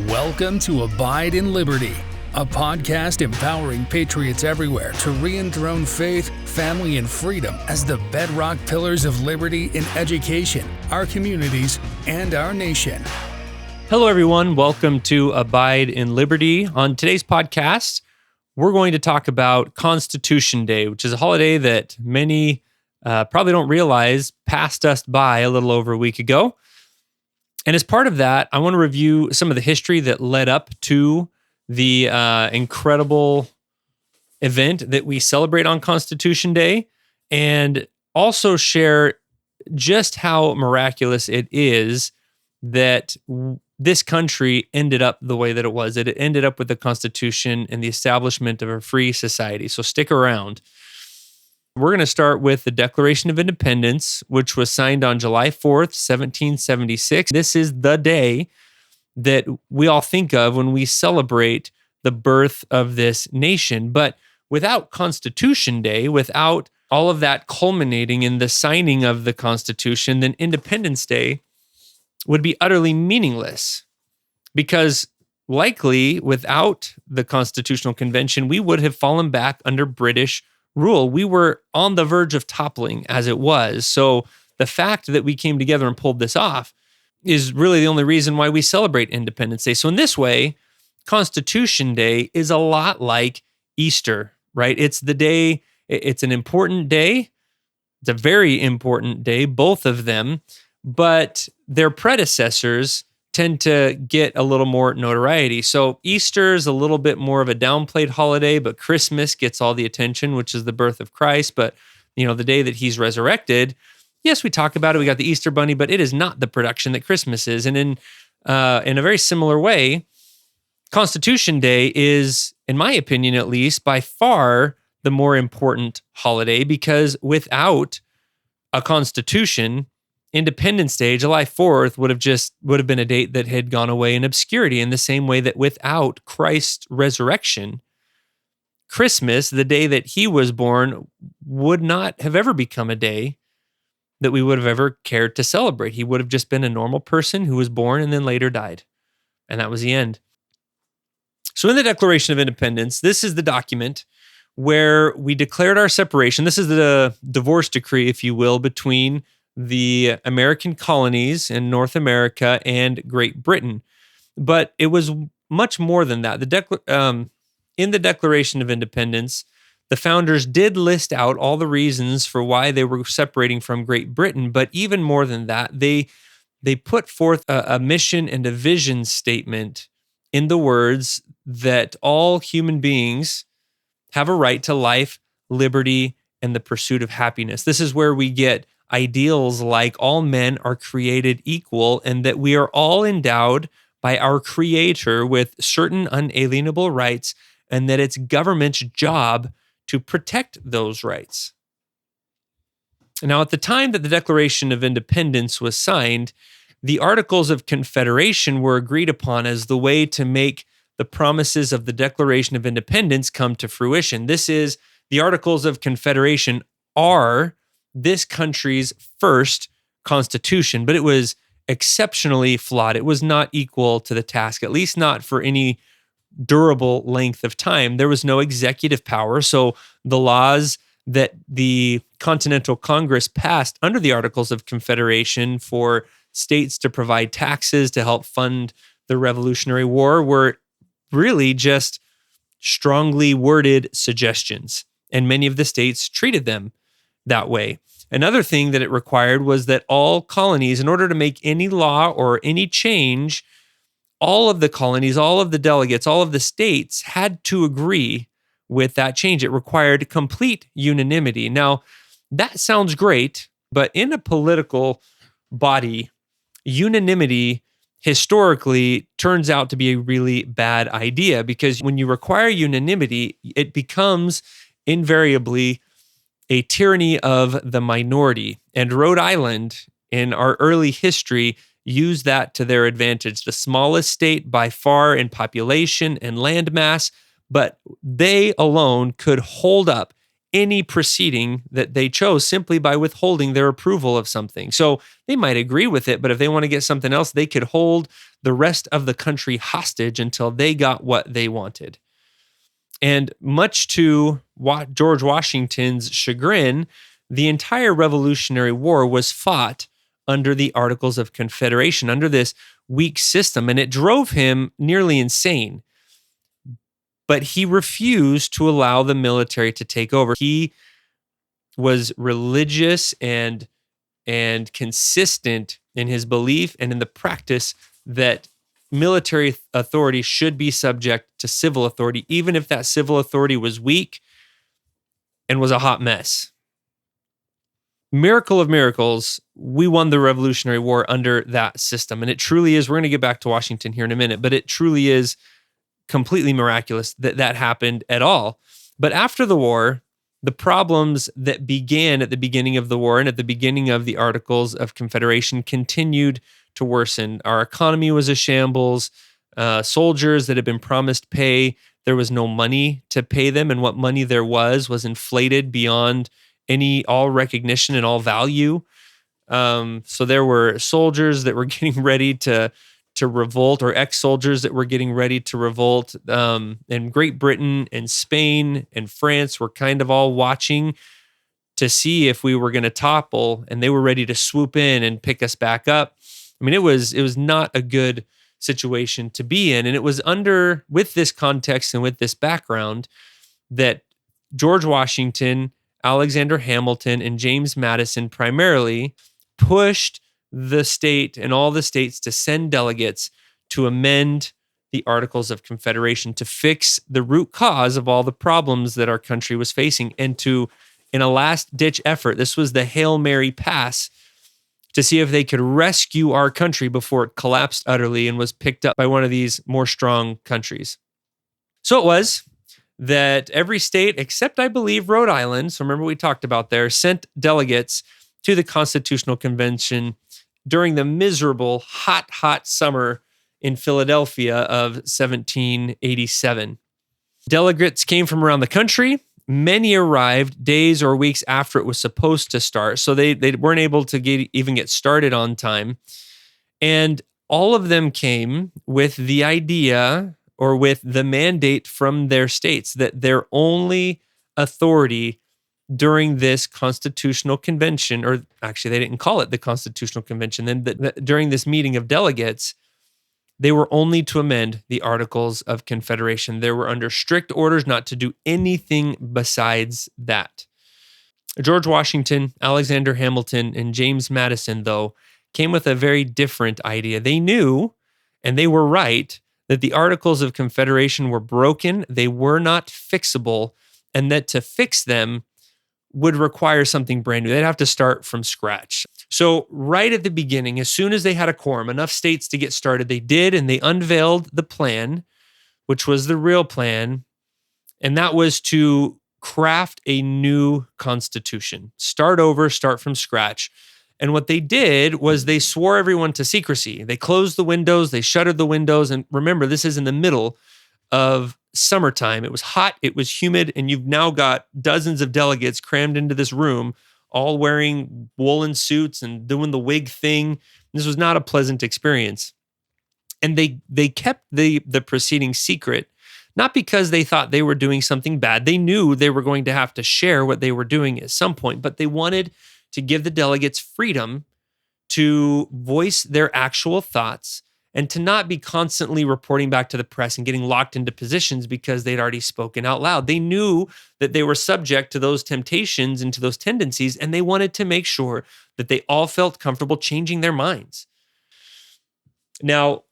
Welcome to Abide in Liberty, a podcast empowering patriots everywhere to re-enthrone faith, family, and freedom as the bedrock pillars of liberty in education, our communities, and our nation. Hello, everyone. Welcome to Abide in Liberty. On today's podcast, we're going to talk about Constitution Day, which is a holiday that many probably don't realize passed us by a little over a week ago. And as part of that, I want to review some of the history that led up to the incredible event that we celebrate on Constitution Day, and also share just how miraculous it is that this country ended up the way that it was. That it ended up with the Constitution and the establishment of a free society. So stick around. We're going to start with the Declaration of Independence, which was signed on July 4th, 1776. This is the day that we all think of when we celebrate the birth of this nation. But without Constitution Day, without all of that culminating in the signing of the Constitution, then Independence Day would be utterly meaningless, because likely without the Constitutional Convention, we would have fallen back under British rule. We were on the verge of toppling as it was. So the fact that we came together and pulled this off is really the only reason why we celebrate Independence Day. So in this way, Constitution Day is a lot like Easter, right? It's the day, it's an important day. It's a very important day, both of them, but their predecessors tend to get a little more notoriety. So Easter is a little bit more of a downplayed holiday, but Christmas gets all the attention, which is the birth of Christ. But, the day that he's resurrected, yes, we talk about it. We got the Easter bunny, but it is not the production that Christmas is. And in a very similar way, Constitution Day is, in my opinion at least, by far the more important holiday, because without a constitution, Independence Day, July 4th, would have been a date that had gone away in obscurity, in the same way that without Christ's resurrection, Christmas, the day that he was born, would not have ever become a day that we would have ever cared to celebrate. He would have just been a normal person who was born and then later died. And that was the end. So in the Declaration of Independence, this is the document where we declared our separation. This is the divorce decree, if you will, between the American colonies in North America and Great Britain. But it was much more than that. In the Declaration of Independence, the founders did list out all the reasons for why they were separating from Great Britain, but even more than that, they put forth a mission and a vision statement in the words that all human beings have a right to life, liberty, and the pursuit of happiness. This is where we get ideals like all men are created equal, and that we are all endowed by our Creator with certain unalienable rights, and that it's government's job to protect those rights. Now, at the time that the Declaration of Independence was signed, the Articles of Confederation were agreed upon as the way to make the promises of the Declaration of Independence come to fruition. The Articles of Confederation are this country's first constitution, but it was exceptionally flawed. It was not equal to the task, at least not for any durable length of time. There was no executive power, so the laws that the Continental Congress passed under the Articles of Confederation for states to provide taxes to help fund the Revolutionary War were really just strongly worded suggestions, and many of the states treated them that way. Another thing that it required was that all colonies, in order to make any law or any change, all of the colonies, all of the delegates, all of the states had to agree with that change. It required complete unanimity. Now, that sounds great, but in a political body, unanimity historically turns out to be a really bad idea, because when you require unanimity, it becomes invariably a tyranny of the minority. And Rhode Island, in our early history, used that to their advantage. The smallest state by far in population and landmass, but they alone could hold up any proceeding that they chose simply by withholding their approval of something. So they might agree with it, but if they want to get something else, they could hold the rest of the country hostage until they got what they wanted. And much to George Washington's chagrin, the entire Revolutionary War was fought under the Articles of Confederation, under this weak system, and it drove him nearly insane. But he refused to allow the military to take over. He was religious and consistent in his belief and in the practice that military authority should be subject to civil authority, even if that civil authority was weak and was a hot mess. Miracle of miracles, we won the Revolutionary War under that system. And it truly is, we're going to get back to Washington here in a minute, but it truly is completely miraculous that that happened at all. But after the war, the problems that began at the beginning of the war and at the beginning of the Articles of Confederation continued to worsen. Our economy was a shambles. Soldiers that had been promised pay, there was no money to pay them, and what money there was inflated beyond all recognition and all value. So there were soldiers that were getting ready to revolt, or ex-soldiers that were getting ready to revolt. And Great Britain and Spain and France were kind of all watching to see if we were going to topple, and they were ready to swoop in and pick us back up. I mean, it was not a good situation to be in. And it was with this context and with this background that George Washington, Alexander Hamilton, and James Madison primarily pushed the state and all the states to send delegates to amend the Articles of Confederation, to fix the root cause of all the problems that our country was facing, and to, in a last-ditch effort, this was the Hail Mary pass, to see if they could rescue our country before it collapsed utterly and was picked up by one of these more strong countries. So it was that every state, except I believe Rhode Island, so remember we talked about there, sent delegates to the Constitutional Convention during the miserable, hot summer in Philadelphia of 1787. Delegates came from around the country. Many arrived days or weeks after it was supposed to start, so they weren't able to even get started on time. And all of them came with the idea, or with the mandate from their states, that their only authority during this constitutional convention, or actually they didn't call it the Constitutional Convention, then during this meeting of delegates, they were only to amend the Articles of Confederation. They were under strict orders not to do anything besides that. George Washington, Alexander Hamilton, and James Madison, though, came with a very different idea. They knew, and they were right, that the Articles of Confederation were broken, they were not fixable, and that to fix them would require something brand new. They'd have to start from scratch. So right at the beginning, as soon as they had a quorum, enough states to get started, they did, and they unveiled the plan, which was the real plan, and that was to craft a new constitution. Start over, start from scratch. And what they did was they swore everyone to secrecy. They closed the windows, they shuttered the windows, and remember, this is in the middle of summertime. It was hot, it was humid, and you've now got dozens of delegates crammed into this room, all wearing woolen suits and doing the wig thing. This was not a pleasant experience. And they kept the proceedings secret, not because they thought they were doing something bad. They knew they were going to have to share what they were doing at some point, but they wanted to give the delegates freedom to voice their actual thoughts and to not be constantly reporting back to the press and getting locked into positions because they'd already spoken out loud. They knew that they were subject to those temptations and to those tendencies, and they wanted to make sure that they all felt comfortable changing their minds. Now,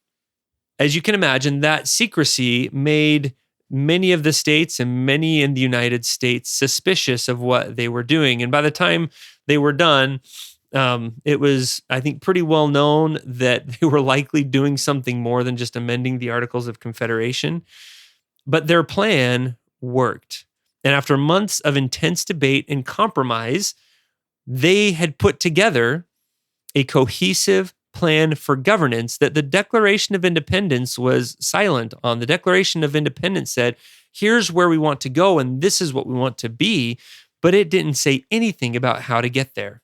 as you can imagine, that secrecy made many of the states and many in the United States suspicious of what they were doing. And by the time they were done, it was, I think, pretty well known that they were likely doing something more than just amending the Articles of Confederation. But their plan worked. And after months of intense debate and compromise, they had put together a cohesive plan for governance that the Declaration of Independence was silent on. The Declaration of Independence said, here's where we want to go, and this is what we want to be, but it didn't say anything about how to get there.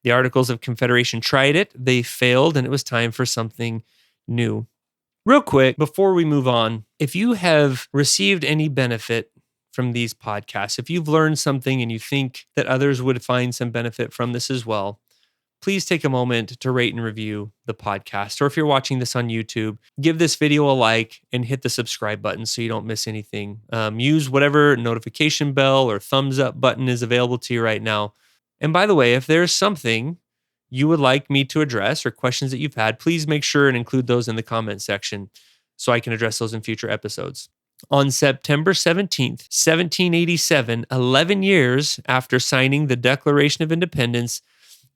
The Articles of Confederation tried it, they failed, and it was time for something new. Real quick, before we move on, if you have received any benefit from these podcasts, if you've learned something and you think that others would find some benefit from this as well, please take a moment to rate and review the podcast. Or if you're watching this on YouTube, give this video a like and hit the subscribe button so you don't miss anything. Use whatever notification bell or thumbs up button is available to you right now. And by the way, if there's something you would like me to address or questions that you've had, please make sure and include those in the comment section so I can address those in future episodes. On September 17th, 1787, 11 years after signing the Declaration of Independence,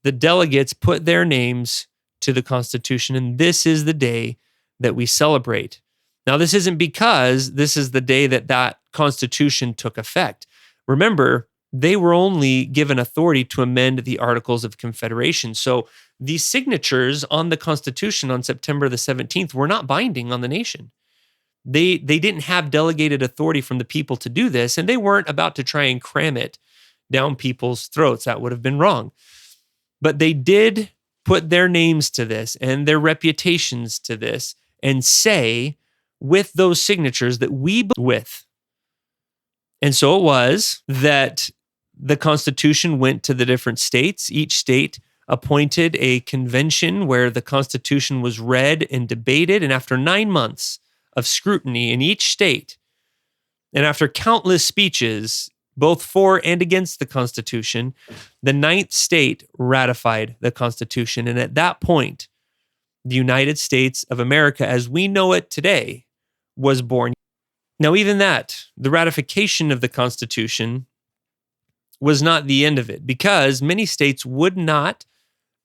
the delegates put their names to the Constitution, and this is the day that we celebrate. Now, this isn't because this is the day that that Constitution took effect. Remember, they were only given authority to amend the Articles of Confederation. So these signatures on the Constitution on September the 17th were not binding on the nation. They didn't have delegated authority from the people to do this, and they weren't about to try and cram it down people's throats. That would have been wrong. But they did put their names to this and their reputations to this and say with those signatures that we with. And so it was that the Constitution went to the different states. Each state appointed a convention where the Constitution was read and debated. And after 9 months of scrutiny in each state, and after countless speeches, both for and against the Constitution, the ninth state ratified the Constitution. And at that point, the United States of America, as we know it today, was born. Now, even that, the ratification of the Constitution was not the end of it, because many states would not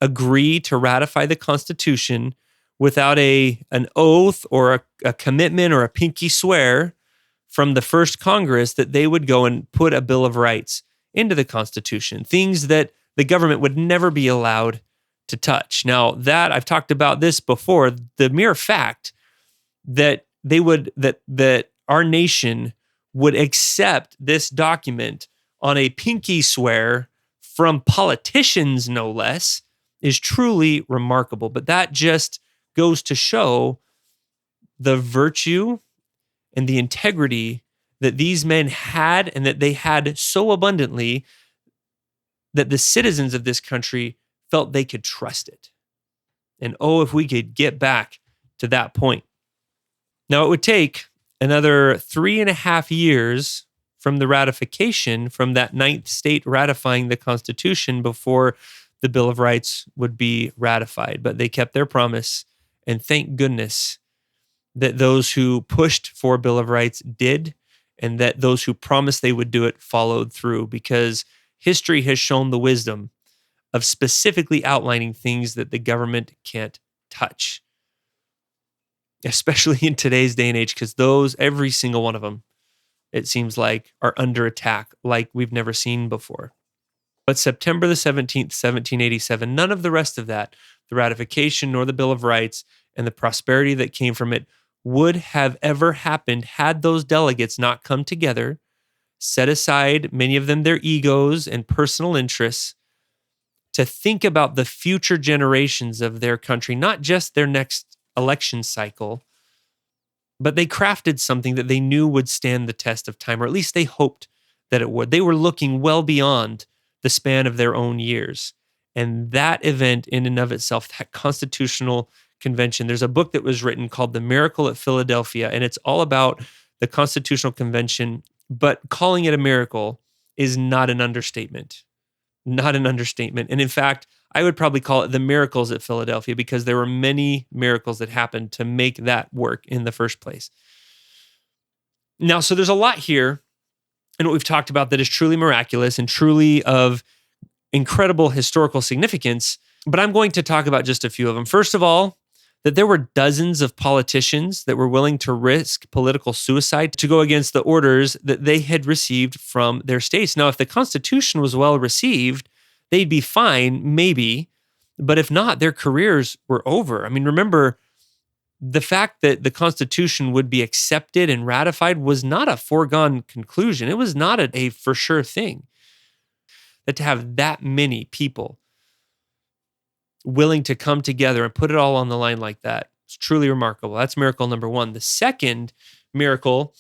agree to ratify the Constitution without an oath or a commitment or a pinky swear from the first Congress that they would go and put a Bill of Rights into the Constitution, things that the government would never be allowed to touch. Now, that I've talked about this before, the mere fact that that our nation would accept this document on a pinky swear from politicians, no less, is truly remarkable. But that just goes to show the virtue and the integrity that these men had, and that they had so abundantly that the citizens of this country felt they could trust it. And oh, if we could get back to that point. Now, it would take another 3.5 years from the ratification, from that ninth state ratifying the Constitution, before the Bill of Rights would be ratified. But they kept their promise, and thank goodness that those who pushed for a Bill of Rights did, and that those who promised they would do it followed through, because history has shown the wisdom of specifically outlining things that the government can't touch, especially in today's day and age, because those, every single one of them, it seems like, are under attack like we've never seen before. But September the 17th, 1787, none of the rest of that, the ratification nor the Bill of Rights and the prosperity that came from it, would have ever happened had those delegates not come together, set aside, many of them, their egos and personal interests, to think about the future generations of their country, not just their next election cycle, but they crafted something that they knew would stand the test of time, or at least they hoped that it would. They were looking well beyond the span of their own years. And that event in and of itself, that constitutional convention, there's a book that was written called The Miracle at Philadelphia, and it's all about the Constitutional Convention, but calling it a miracle is not an understatement. Not an understatement. And in fact, I would probably call it the miracles at Philadelphia, because there were many miracles that happened to make that work in the first place. Now, so there's a lot here in what we've talked about that is truly miraculous and truly of incredible historical significance, but I'm going to talk about just a few of them. First of all, that there were dozens of politicians that were willing to risk political suicide to go against the orders that they had received from their states. Now, if the Constitution was well received, they'd be fine, maybe, but if not, their careers were over. I mean, remember, the fact that the Constitution would be accepted and ratified was not a foregone conclusion. It was not a for sure thing. That to have that many people willing to come together and put it all on the line like that It's truly remarkable. That's miracle number one. The second miracle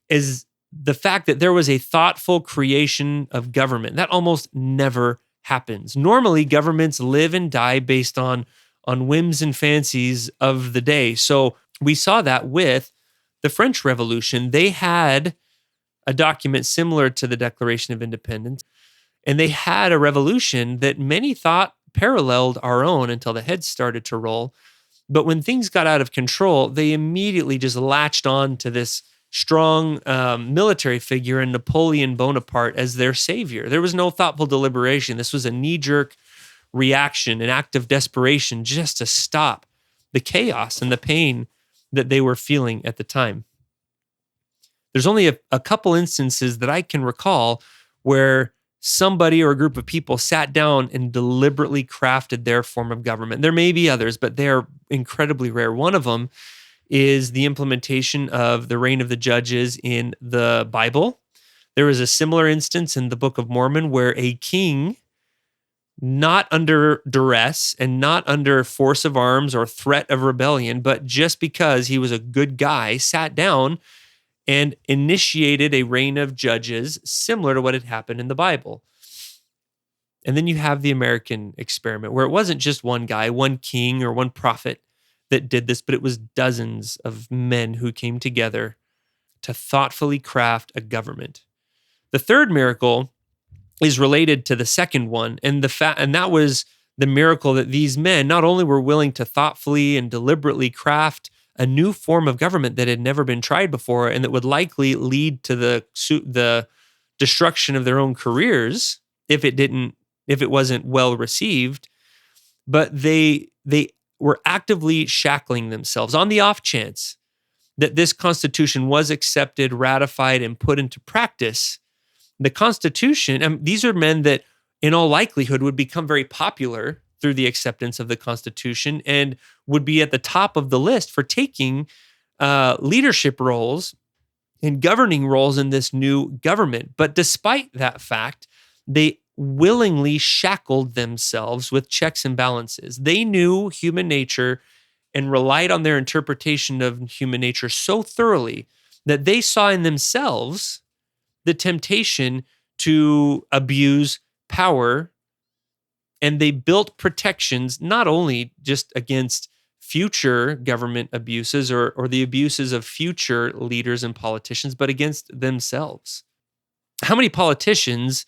is the fact that there was a thoughtful creation of government. That almost never happens. Normally, governments live and die based on whims and fancies of the day. So we saw that with the French Revolution. They had a document similar to the Declaration of Independence, and they had a revolution that many thought paralleled our own until the heads started to roll. But when things got out of control, they immediately just latched on to this strong military figure in Napoleon Bonaparte as their savior. There was no thoughtful deliberation. This was a knee-jerk reaction, an act of desperation just to stop the chaos and the pain that they were feeling at the time. There's only a couple instances that I can recall where somebody or a group of people sat down and deliberately crafted their form of government. There may be others, but they're incredibly rare. One of them is the implementation of the reign of the judges in the Bible. There is a similar instance in the Book of Mormon where a king, not under duress and not under force of arms or threat of rebellion, but just because he was a good guy, sat down and initiated a reign of judges similar to what had happened in the Bible. And then you have the American experiment where it wasn't just one guy, one king or one prophet that did this, but it was dozens of men who came together to thoughtfully craft a government. The third miracle is related to the second one, and that was the miracle that these men not only were willing to thoughtfully and deliberately craft a new form of government that had never been tried before and that would likely lead to the destruction of their own careers if it wasn't well received, but they were actively shackling themselves on the off chance that this Constitution was accepted, ratified, and put into practice. The Constitution, these are men that in all likelihood would become very popular through the acceptance of the Constitution and would be at the top of the list for taking leadership roles and governing roles in this new government. But despite that fact, they willingly shackled themselves with checks and balances. They knew human nature and relied on their interpretation of human nature so thoroughly that they saw in themselves the temptation to abuse power, and they built protections not only just against future government abuses or the abuses of future leaders and politicians, but against themselves. How many politicians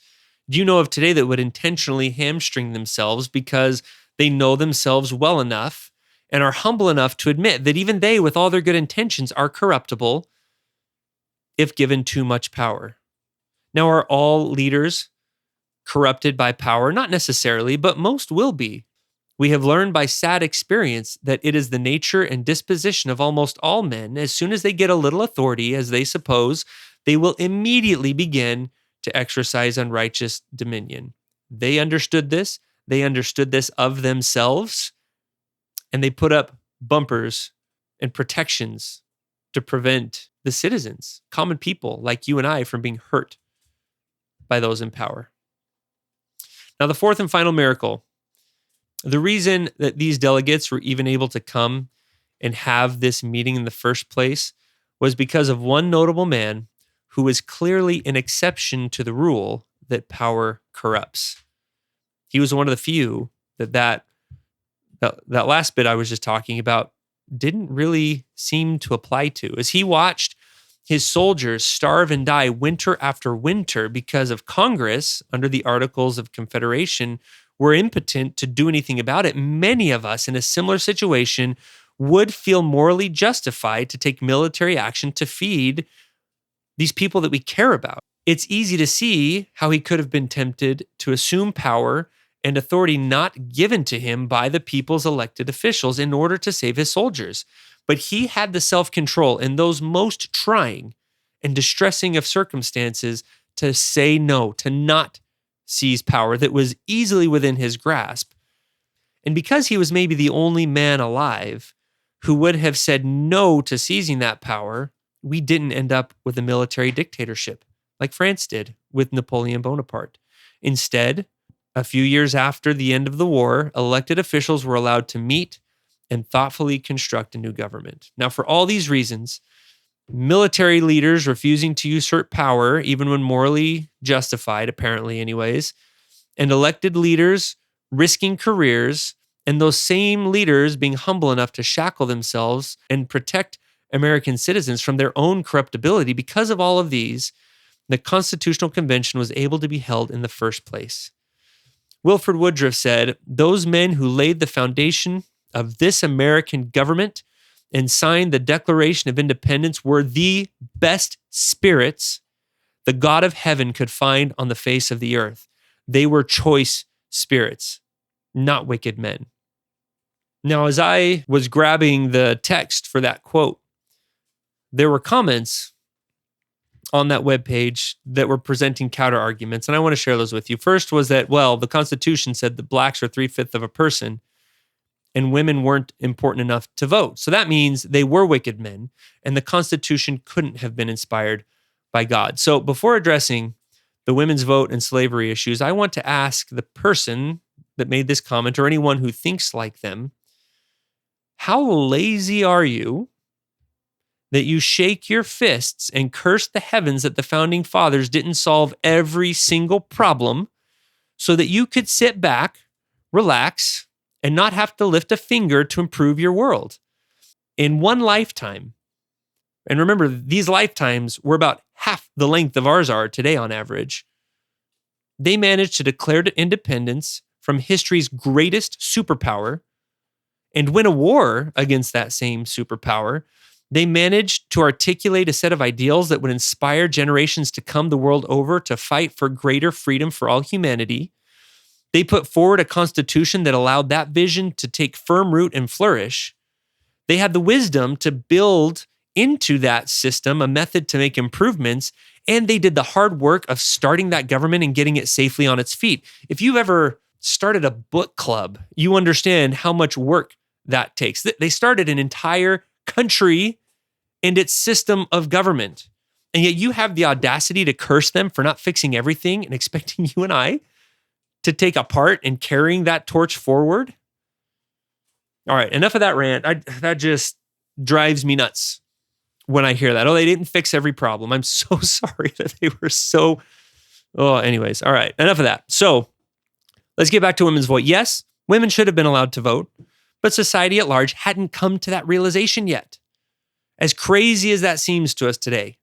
do you know of today that would intentionally hamstring themselves because they know themselves well enough and are humble enough to admit that even they, with all their good intentions, are corruptible if given too much power? Now, are all leaders corrupted by power? Not necessarily, but most will be. We have learned by sad experience that it is the nature and disposition of almost all men. As soon as they get a little authority, as they suppose, they will immediately begin to exercise unrighteous dominion. They understood this. They understood this of themselves, and they put up bumpers and protections to prevent the citizens, common people like you and I, from being hurt by those in power. Now, the fourth and final miracle, the reason that these delegates were even able to come and have this meeting in the first place was because of one notable man who was clearly an exception to the rule that power corrupts. He was one of the few that last bit I was just talking about didn't really seem to apply to. As he watched his soldiers starve and die winter after winter because of Congress, under the Articles of Confederation, were impotent to do anything about it, many of us in a similar situation would feel morally justified to take military action to feed these people that we care about. It's easy to see how he could have been tempted to assume power and authority not given to him by the people's elected officials in order to save his soldiers. But he had the self-control in those most trying and distressing of circumstances to say no, to not seize power that was easily within his grasp. And because he was maybe the only man alive who would have said no to seizing that power, we didn't end up with a military dictatorship like France did with Napoleon Bonaparte. Instead, a few years after the end of the war, elected officials were allowed to meet and thoughtfully construct a new government. Now, for all these reasons, military leaders refusing to usurp power, even when morally justified, apparently anyways, and elected leaders risking careers, and those same leaders being humble enough to shackle themselves and protect American citizens from their own corruptibility. Because of all of these, the Constitutional Convention was able to be held in the first place. Wilford Woodruff said, "Those men who laid the foundation of this American government and signed the Declaration of Independence were the best spirits the God of heaven could find on the face of the earth. They were choice spirits, not wicked men." Now, as I was grabbing the text for that quote, there were comments on that webpage that were presenting counter arguments, and I want to share those with you. First was that, well, the Constitution said that blacks are 3/5 of a person, and women weren't important enough to vote. So that means they were wicked men, and the Constitution couldn't have been inspired by God. So before addressing the women's vote and slavery issues, I want to ask the person that made this comment, or anyone who thinks like them, how lazy are you that you shake your fists and curse the heavens that the founding fathers didn't solve every single problem so that you could sit back, relax, and not have to lift a finger to improve your world? In one lifetime, and remember, these lifetimes were about half the length of ours are today on average, they managed to declare independence from history's greatest superpower and win a war against that same superpower. They managed to articulate a set of ideals that would inspire generations to come the world over to fight for greater freedom for all humanity. They put forward a constitution that allowed that vision to take firm root and flourish. They had the wisdom to build into that system a method to make improvements, and they did the hard work of starting that government and getting it safely on its feet. If you've ever started a book club, you understand how much work that takes. They started an entire country and its system of government, and yet you have the audacity to curse them for not fixing everything and expecting you and I to take a part in carrying that torch forward. All right, enough of that rant. That just drives me nuts when I hear that. Oh, they didn't fix every problem. I'm so sorry that they were so... Oh, anyways. All right, enough of that. So let's get back to women's vote. Yes, women should have been allowed to vote, but society at large hadn't come to that realization yet. As crazy as that seems to us today,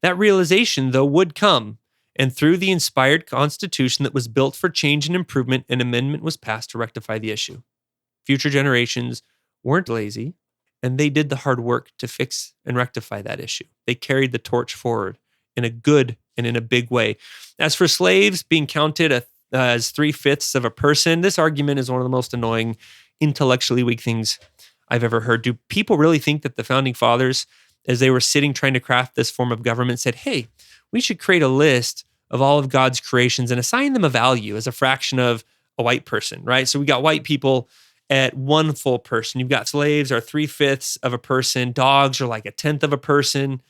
that realization, though, would come. And through the inspired Constitution that was built for change and improvement, an amendment was passed to rectify the issue. Future generations weren't lazy, and they did the hard work to fix and rectify that issue. They carried the torch forward in a good and in a big way. As for slaves being counted as 3/5 of a person, this argument is one of the most annoying, intellectually weak things I've ever heard. Do people really think that the founding fathers, as they were sitting trying to craft this form of government, said, hey, we should create a list of all of God's creations and assign them a value as a fraction of a white person, right? So we got white people at one full person. You've got slaves are 3/5 of a person. Dogs are like 1/10 of a person.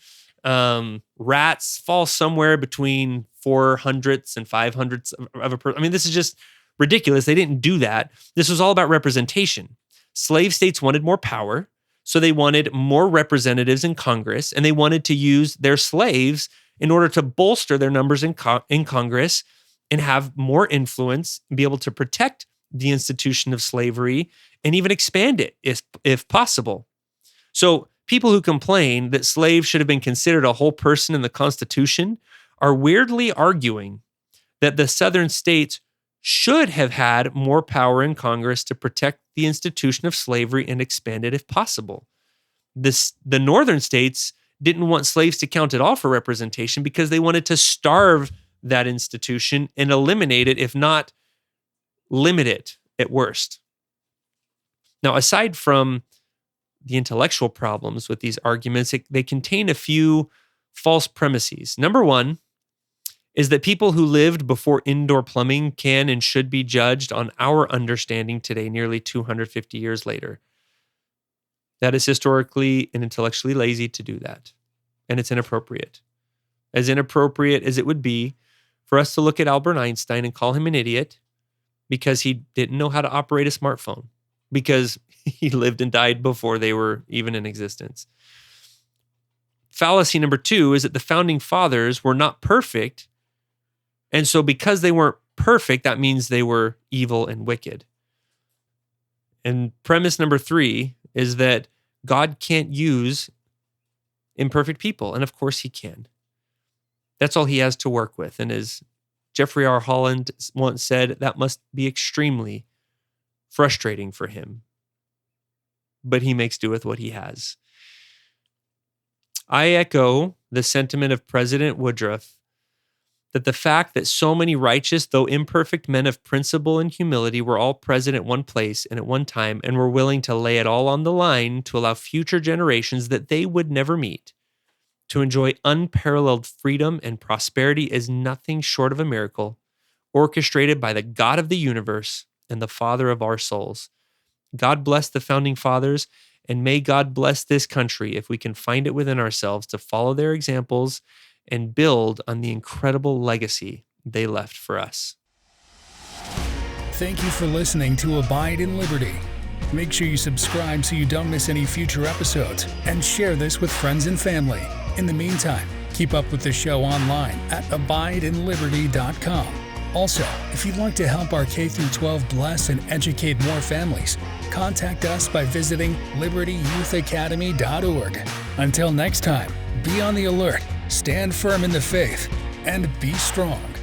Rats fall somewhere between 400ths and 500ths of a person. I mean, this is just ridiculous. They didn't do that. This was all about representation. Slave states wanted more power, so they wanted more representatives in Congress, and they wanted to use their slaves in order to bolster their numbers in Congress and have more influence and be able to protect the institution of slavery and even expand it if possible. So people who complain that slaves should have been considered a whole person in the Constitution are weirdly arguing that the Southern states should have had more power in Congress to protect the institution of slavery and expand it if possible. The Northern states didn't want slaves to count at all for representation because they wanted to starve that institution and eliminate it, if not limit it at worst. Now, aside from the intellectual problems with these arguments, they contain a few false premises. Number one is that people who lived before indoor plumbing can and should be judged on our understanding today, nearly 250 years later. That is historically and intellectually lazy to do that, and it's inappropriate. As inappropriate as it would be for us to look at Albert Einstein and call him an idiot because he didn't know how to operate a smartphone. because he lived and died before they were even in existence. Fallacy number 2 is that the founding fathers were not perfect. And so because they weren't perfect, that means they were evil and wicked. And premise number 3 is that God can't use imperfect people. And of course he can. That's all he has to work with. And as Jeffrey R. Holland once said, that must be extremely frustrating for him. But he makes do with what he has. I echo the sentiment of President Woodruff that the fact that so many righteous, though imperfect men of principle and humility were all present at one place and at one time and were willing to lay it all on the line to allow future generations that they would never meet to enjoy unparalleled freedom and prosperity is nothing short of a miracle orchestrated by the God of the universe and the Father of our souls. God bless the founding fathers, and may God bless this country if we can find it within ourselves to follow their examples and build on the incredible legacy they left for us. Thank you for listening to Abide in Liberty. Make sure you subscribe so you don't miss any future episodes, and share this with friends and family. In the meantime, keep up with the show online at abideinliberty.com. Also, if you'd like to help our K-12 bless and educate more families, contact us by visiting libertyyouthacademy.org. Until next time, be on the alert, stand firm in the faith, and be strong.